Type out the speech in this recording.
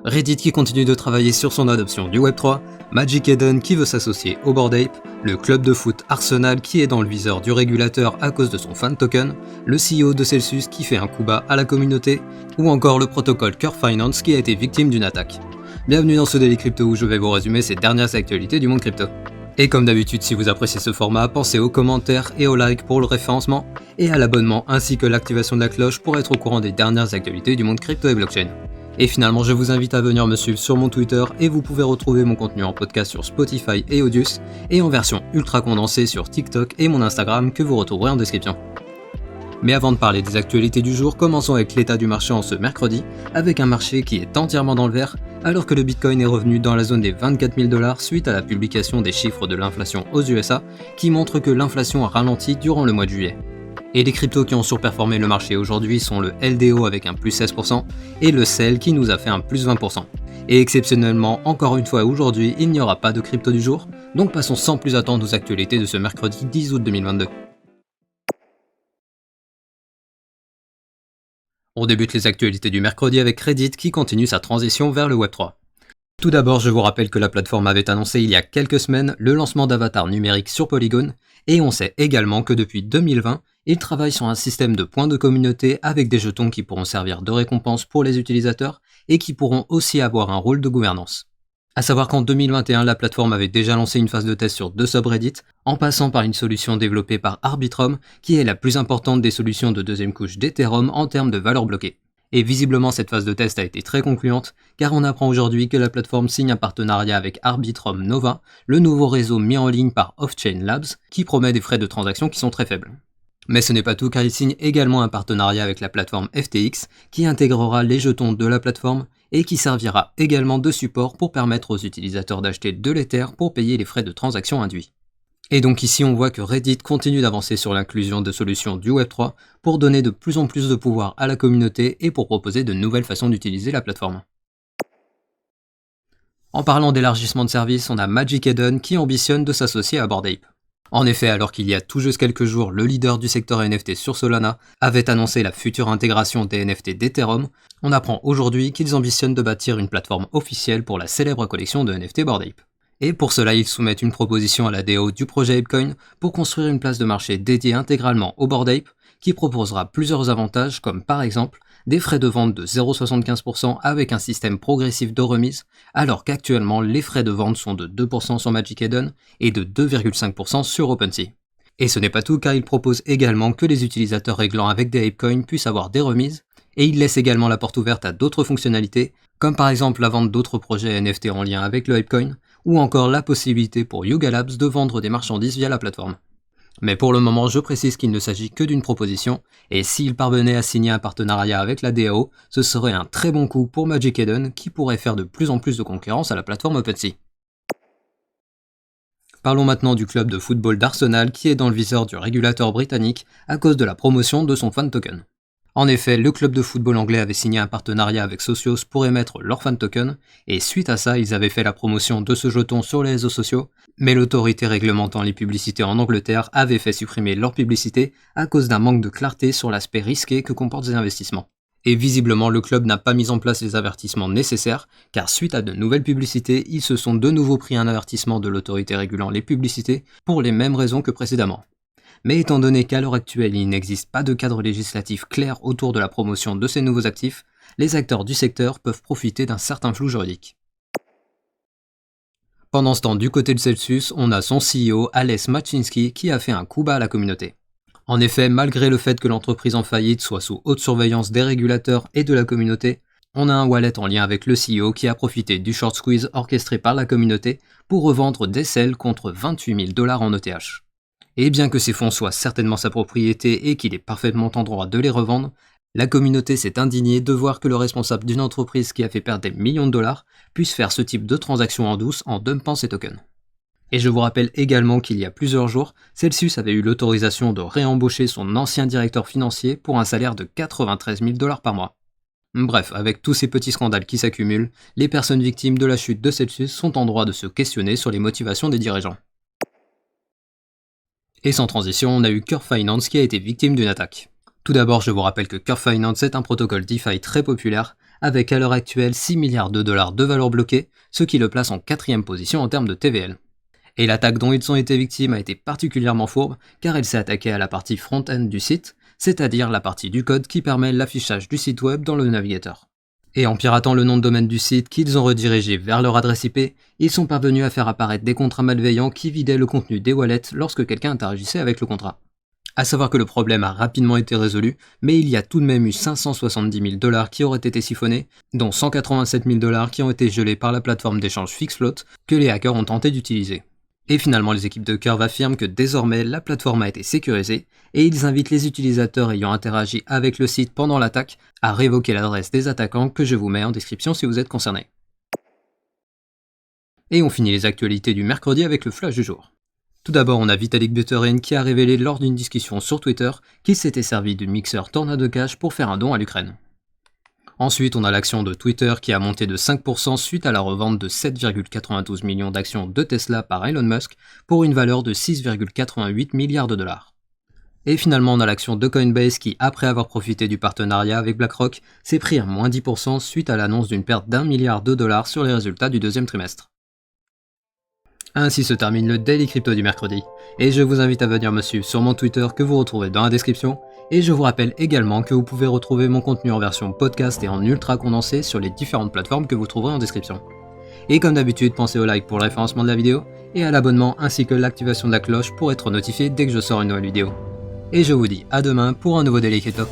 Reddit qui continue de travailler sur son adoption du Web3, Magic Eden qui veut s'associer au Bored Ape, le club de foot Arsenal qui est dans le viseur du régulateur à cause de son fan token, le CEO de Celsius qui fait un coup bas à la communauté, ou encore le protocole Curve Finance qui a été victime d'une attaque. Bienvenue dans ce Daily Crypto où je vais vous résumer ces dernières actualités du monde crypto. Et comme d'habitude, si vous appréciez ce format, pensez aux commentaires et aux likes pour le référencement, et à l'abonnement ainsi que l'activation de la cloche pour être au courant des dernières actualités du monde crypto et blockchain. Et finalement, je vous invite à venir me suivre sur mon Twitter et vous pouvez retrouver mon contenu en podcast sur Spotify et Audius, et en version ultra condensée sur TikTok et mon Instagram que vous retrouverez en description. Mais avant de parler des actualités du jour, commençons avec l'état du marché en ce mercredi, avec un marché qui est entièrement dans le vert, alors que le Bitcoin est revenu dans la zone des 24 000 $ suite à la publication des chiffres de l'inflation aux USA, qui montrent que l'inflation a ralenti durant le mois de juillet. Et les cryptos qui ont surperformé le marché aujourd'hui sont le LDO avec un plus 16% et le CEL qui nous a fait un plus 20%. Et exceptionnellement, encore une fois aujourd'hui, il n'y aura pas de crypto du jour, donc passons sans plus attendre aux actualités de ce mercredi 10 août 2022. On débute les actualités du mercredi avec Reddit qui continue sa transition vers le Web3. Tout d'abord, je vous rappelle que la plateforme avait annoncé il y a quelques semaines le lancement d'avatars numériques sur Polygon, et on sait également que depuis 2020, ils travaillent sur un système de points de communauté avec des jetons qui pourront servir de récompense pour les utilisateurs et qui pourront aussi avoir un rôle de gouvernance. A savoir qu'en 2021, la plateforme avait déjà lancé une phase de test sur 2 subreddits, en passant par une solution développée par Arbitrum, qui est la plus importante des solutions de deuxième couche d'Ethereum en termes de valeur bloquée. Et visiblement cette phase de test a été très concluante, car on apprend aujourd'hui que la plateforme signe un partenariat avec Arbitrum Nova, le nouveau réseau mis en ligne par Offchain Labs, qui promet des frais de transaction qui sont très faibles. Mais ce n'est pas tout, car il signe également un partenariat avec la plateforme FTX, qui intégrera les jetons de la plateforme, et qui servira également de support pour permettre aux utilisateurs d'acheter de l'Ether pour payer les frais de transaction induits. Et donc ici on voit que Reddit continue d'avancer sur l'inclusion de solutions du Web3 pour donner de plus en plus de pouvoir à la communauté et pour proposer de nouvelles façons d'utiliser la plateforme. En parlant d'élargissement de services, on a Magic Eden qui ambitionne de s'associer à Bored Ape. En effet, alors qu'il y a tout juste quelques jours, le leader du secteur NFT sur Solana avait annoncé la future intégration des NFT d'Ethereum, on apprend aujourd'hui qu'ils ambitionnent de bâtir une plateforme officielle pour la célèbre collection de NFT Bored Ape. Et pour cela, ils soumettent une proposition à la DAO du projet ApeCoin pour construire une place de marché dédiée intégralement au Bored Ape, qui proposera plusieurs avantages comme par exemple des frais de vente de 0,75% avec un système progressif de remise, alors qu'actuellement les frais de vente sont de 2% sur Magic Eden et de 2,5% sur OpenSea. Et ce n'est pas tout, car ils proposent également que les utilisateurs réglant avec des ApeCoin puissent avoir des remises, et ils laissent également la porte ouverte à d'autres fonctionnalités, comme par exemple la vente d'autres projets NFT en lien avec le ApeCoin, ou encore la possibilité pour Yuga Labs de vendre des marchandises via la plateforme. Mais pour le moment, je précise qu'il ne s'agit que d'une proposition, et s'ils parvenaient à signer un partenariat avec la DAO, ce serait un très bon coup pour Magic Eden qui pourrait faire de plus en plus de concurrence à la plateforme OpenSea. Parlons maintenant du club de football d'Arsenal qui est dans le viseur du régulateur britannique à cause de la promotion de son fan token. En effet, le club de football anglais avait signé un partenariat avec Socios pour émettre leur fan token, et suite à ça, ils avaient fait la promotion de ce jeton sur les réseaux sociaux, mais l'autorité réglementant les publicités en Angleterre avait fait supprimer leur publicité à cause d'un manque de clarté sur l'aspect risqué que comportent ces investissements. Et visiblement, le club n'a pas mis en place les avertissements nécessaires, car suite à de nouvelles publicités, ils se sont de nouveau pris un avertissement de l'autorité régulant les publicités pour les mêmes raisons que précédemment. Mais étant donné qu'à l'heure actuelle il n'existe pas de cadre législatif clair autour de la promotion de ces nouveaux actifs, les acteurs du secteur peuvent profiter d'un certain flou juridique. Pendant ce temps, du côté de Celsius, on a son CEO Ales Machinsky qui a fait un coup bas à la communauté. En effet, malgré le fait que l'entreprise en faillite soit sous haute surveillance des régulateurs et de la communauté, on a un wallet en lien avec le CEO qui a profité du short squeeze orchestré par la communauté pour revendre des CEL contre 28 000 $ en ETH. Et bien que ces fonds soient certainement sa propriété et qu'il est parfaitement en droit de les revendre, la communauté s'est indignée de voir que le responsable d'une entreprise qui a fait perdre des millions de dollars puisse faire ce type de transaction en douce en dumpant ses tokens. Et je vous rappelle également qu'il y a plusieurs jours, Celsius avait eu l'autorisation de réembaucher son ancien directeur financier pour un salaire de 93 000 $ par mois. Bref, avec tous ces petits scandales qui s'accumulent, les personnes victimes de la chute de Celsius sont en droit de se questionner sur les motivations des dirigeants. Et sans transition, on a eu Curve Finance qui a été victime d'une attaque. Tout d'abord, je vous rappelle que Curve Finance est un protocole DeFi très populaire, avec à l'heure actuelle 6 milliards de dollars de valeur bloquée, ce qui le place en 4ème position en termes de TVL. Et l'attaque dont ils ont été victimes a été particulièrement fourbe, car elle s'est attaquée à la partie front-end du site, c'est-à-dire la partie du code qui permet l'affichage du site web dans le navigateur. Et en piratant le nom de domaine du site qu'ils ont redirigé vers leur adresse IP, ils sont parvenus à faire apparaître des contrats malveillants qui vidaient le contenu des wallets lorsque quelqu'un interagissait avec le contrat. A savoir que le problème a rapidement été résolu, mais il y a tout de même eu 570 000 dollars qui auraient été siphonnés, dont 187 000 dollars qui ont été gelés par la plateforme d'échange FixFloat que les hackers ont tenté d'utiliser. Et finalement, les équipes de Curve affirment que désormais la plateforme a été sécurisée et ils invitent les utilisateurs ayant interagi avec le site pendant l'attaque à révoquer l'adresse des attaquants que je vous mets en description si vous êtes concernés. Et on finit les actualités du mercredi avec le flash du jour. Tout d'abord, on a Vitalik Buterin qui a révélé lors d'une discussion sur Twitter qu'il s'était servi du mixeur Tornado Cash pour faire un don à l'Ukraine. Ensuite, on a l'action de Twitter qui a monté de 5% suite à la revente de 7,92 millions d'actions de Tesla par Elon Musk pour une valeur de 6,88 milliards de dollars. Et finalement, on a l'action de Coinbase qui, après avoir profité du partenariat avec BlackRock, s'est pris à moins 10% suite à l'annonce d'une perte d'1 milliard de dollars sur les résultats du deuxième trimestre. Ainsi se termine le Daily Crypto du mercredi, et je vous invite à venir me suivre sur mon Twitter que vous retrouvez dans la description, et je vous rappelle également que vous pouvez retrouver mon contenu en version podcast et en ultra condensé sur les différentes plateformes que vous trouverez en description. Et comme d'habitude, pensez au like pour le référencement de la vidéo, et à l'abonnement ainsi que l'activation de la cloche pour être notifié dès que je sors une nouvelle vidéo. Et je vous dis à demain pour un nouveau Daily Crypto.